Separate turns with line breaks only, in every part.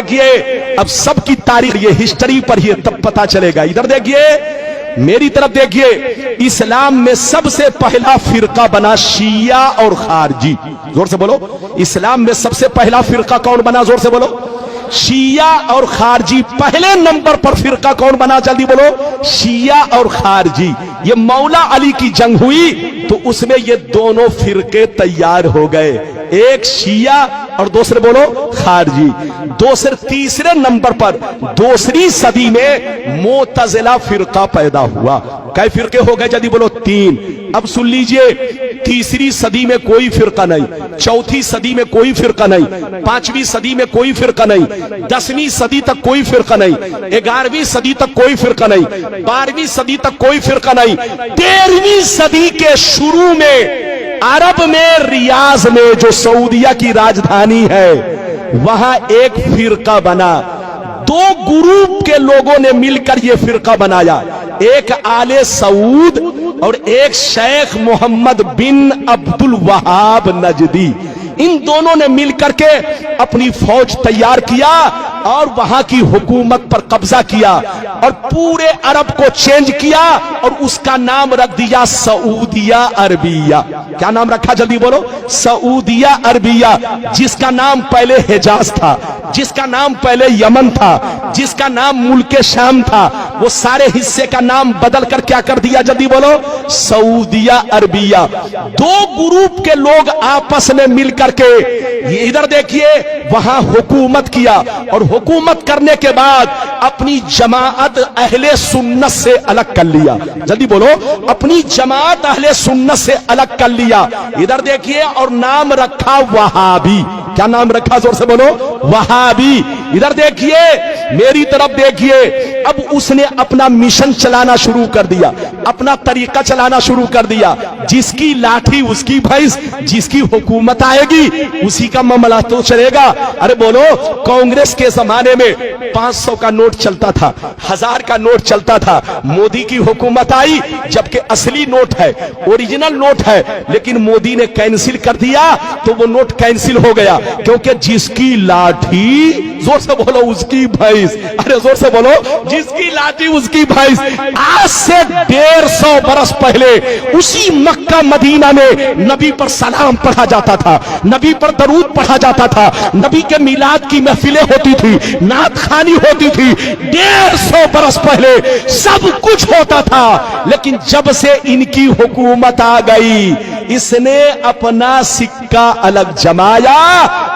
دیکھیے اب سب کی تاریخ یہ ہسٹری پر ہی تب پتا چلے گا. ادھر دیکھیے میری طرف دیکھیے, اسلام میں سب سے پہلا فرقہ بنا شیعہ اور خارجی. زور سے بولو, اسلام میں سب سے پہلا فرقہ کون بنا؟ زور سے بولو. شیعہ اور خارجی. پہلے نمبر پر فرقہ کون بنا؟ جلدی بولو. شیعہ اور خارجی. یہ مولا علی کی جنگ ہوئی تو اس میں یہ دونوں فرقے تیار ہو گئے, ایک شیعہ اور دوسرے بولو خارجی. تیسرے نمبر پر دوسری صدی میں معتزلہ فرقہ پیدا ہوا. کئی فرقے ہو گئے؟ جلدی بولو. 3. اب سن لیجئے, تیسری صدی میں کوئی فرقہ نہیں, چوتھی صدی میں کوئی فرقہ نہیں, 5ویں صدی میں کوئی فرقہ نہیں, 10ویں صدی تک کوئی فرقہ نہیں, 11ویں صدی تک کوئی فرقہ نہیں, 12ویں صدی تک کوئی فرقہ نہیں. 13ویں صدی کے شروع میں عرب میں ریاض میں جو سعودیہ کی راجدھانی ہے وہاں ایک فرقہ بنا. 2 گروپ کے لوگوں نے مل کر یہ فرقہ بنایا, ایک آل سعود اور ایک شیخ محمد بن عبد الوہاب نجدی. ان دونوں نے مل کر کے اپنی فوج تیار کیا اور وہاں کی حکومت پر قبضہ کیا اور پورے عرب کو چینج کیا اور اس کا نام رکھ دیا سعودیہ عربیہ. کیا نام رکھا؟ جلدی بولو. سعودیہ عربیہ, جس کا نام پہلے حجاز تھا, جس کا نام پہلے یمن تھا, جس کا نام ملک شام تھا, وہ سارے حصے کا نام بدل کر کیا کر دیا؟ جلدی بولو. سعودیہ عربیہ. 2 گروپ کے لوگ آپس میں مل کر کے ادھر دیکھیے وہاں حکومت کیا اور حکومت کرنے کے بعد اپنی جماعت اہل سنت سے الگ کر لیا. جلدی بولو. اپنی جماعت اہل سنت سے الگ کر لیا. ادھر دیکھیے اور نام رکھا وہابی. کیا نام رکھا؟ زور سے بولو. وہابی. ادھر دیکھیے میری طرف دیکھیے, اب اس نے اپنا مشن چلانا شروع کر دیا, اپنا طریقہ چلانا شروع کر دیا. جس کی لاٹھی اس کی بھینس, جس کی حکومت آئے گی اسی کا معاملہ تو چلے گا. ارے بولو, کانگریس کے زمانے میں 500 کا نوٹ چلتا تھا, 1000 کا نوٹ چلتا تھا. مودی کی حکومت آئی, جبکہ اصلی نوٹ ہے, اوریجنل نوٹ ہے, لیکن مودی نے کینسل کر دیا تو وہ نوٹ کینسل ہو گیا, کیونکہ جس کی لاٹھی, زور سے بولو, اس کی بھینس. ارے زور سے بولو, جس کی لاٹھی اس کی بھینس. آج سے 150 برس پہلے اسی مکہ مدینہ میں نبی پر سلام پڑھا جاتا تھا, نبی پر درود پڑھا جاتا تھا, نبی کے میلاد کی محفلیں ہوتی تھی, نعت خوانی ہوتی تھی. 150 برس پہلے سب کچھ ہوتا تھا, لیکن جب سے ان کی حکومت آ گئی اس نے اپنا سکہ الگ جمایا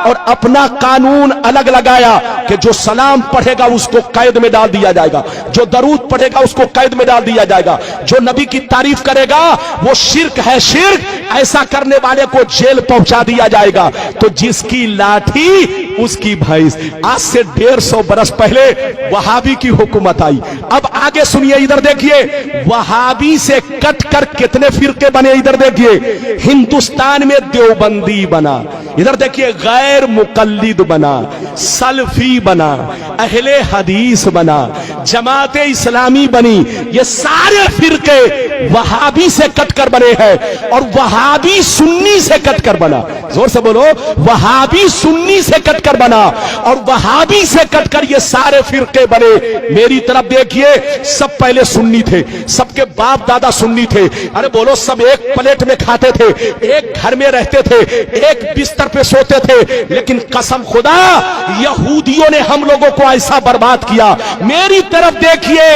اور اپنا قانون الگ لگایا کہ جو سلام پڑھے گا اس کو قید میں ڈال دیا جائے گا, جو درود پڑھے گا اس کو قید میں ڈال دیا جائے گا, جو نبی کی تعریف کرے گا وہ شرک ہے, شرک, ایسا کرنے والے کو جیل پہنچا دیا جائے گا. تو جس کی لاٹھی اس کی بھینس. آج سے 150 برس پہلے وہابی کی حکومت آئی. اب آگے سنیے, ادھر دیکھیے وہابی سے کٹ کر کتنے فرقے بنے. ادھر دیکھیے ہندوستان میں دیوبندی بنا, ادھر دیکھیے غیر مقلد بنا, سلفی بنا, اہل حدیث بنا, جماعت اسلامی بنی. یہ سارے فرقے وہابی سے کٹ کر بنے ہیں اور وہابی سنی سے کٹ کر بنا. زور سے بولو, وہابی سنی سے کٹ کر بنا اور وہابی سے کٹ کر یہ سارے فرقے بنے. میری طرف دیکھیے, سب پہلے سنی تھے, سب کے باپ دادا سنی تھے. ارے بولو, سب ایک پلیٹ میں کھاتے تھے, ایک گھر میں رہتے تھے, ایک بستر پہ سوتے تھے. لیکن قسم خدا یہودیوں نے ہم لوگوں کو ایسا برباد کیا. میری طرف دیکھیے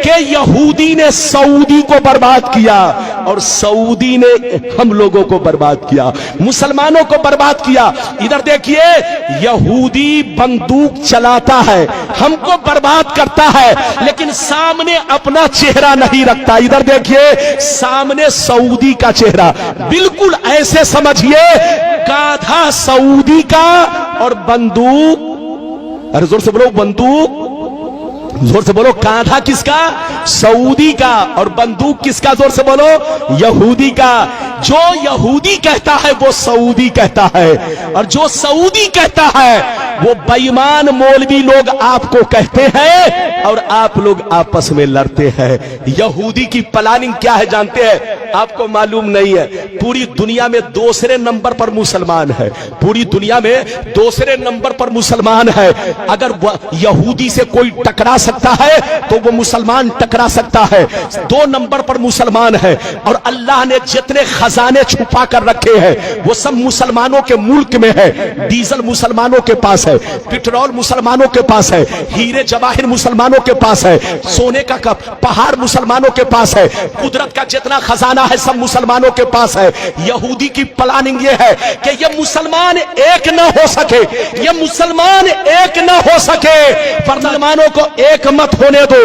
کہ یہودی نے سعودی کو برباد کیا اور سعودی نے ہم لوگوں کو برباد کیا, مسلمانوں کو برباد کیا. ادھر دیکھیے یہودی بندوق چلاتا ہے, ہم کو برباد کرتا ہے, لیکن سامنے اپنا چہرہ نہیں رکھتا. ادھر دیکھیے سامنے سعودی کا چہرہ, بالکل ایسے سمجھیے گادھا سعودی کا اور بندوق, ارے زور سے بولو, بندوق, زور سے بولو, کاندھا کس کا؟ سعودی کا, اور بندوق کس کا؟ زور سے بولو, یہودی کا. جو یہودی کہتا ہے وہ سعودی کہتا ہے, اور جو سعودی کہتا ہے وہ بے ایمان مولوی لوگ آپ کو کہتے ہیں اور آپ لوگ آپس میں لڑتے ہیں. یہودی کی پلاننگ کیا ہے جانتے ہیں؟ آپ کو معلوم نہیں ہے پوری دنیا میں دوسرے نمبر پر مسلمان ہے, پوری دنیا میں دوسرے نمبر پر مسلمان ہے. اگر یہودی سے کوئی ٹکرا سکتا ہے تو وہ مسلمان ٹکرا سکتا ہے. 2 نمبر پر مسلمان ہے, اور اللہ نے جتنے خزانے چھپا کر رکھے ہیں وہ سب مسلمانوں کے ملک میں ہے. ڈیزل مسلمانوں کے پاس ہے, پیٹرول مسلمانوں کے پاس ہے, ہیرے جواہر مسلمانوں کے پاس ہے, سونے کا پہاڑ مسلمانوں کے پاس ہے, قدرت کا جتنا خزانہ ہے سب مسلمانوں کے پاس ہے. یہودی کی پلاننگ یہ ہے کہ یہ مسلمان ایک نہ ہو سکے, یہ مسلمان ایک نہ ہو سکے. مسلمانوں کو ایک مت ہونے دو.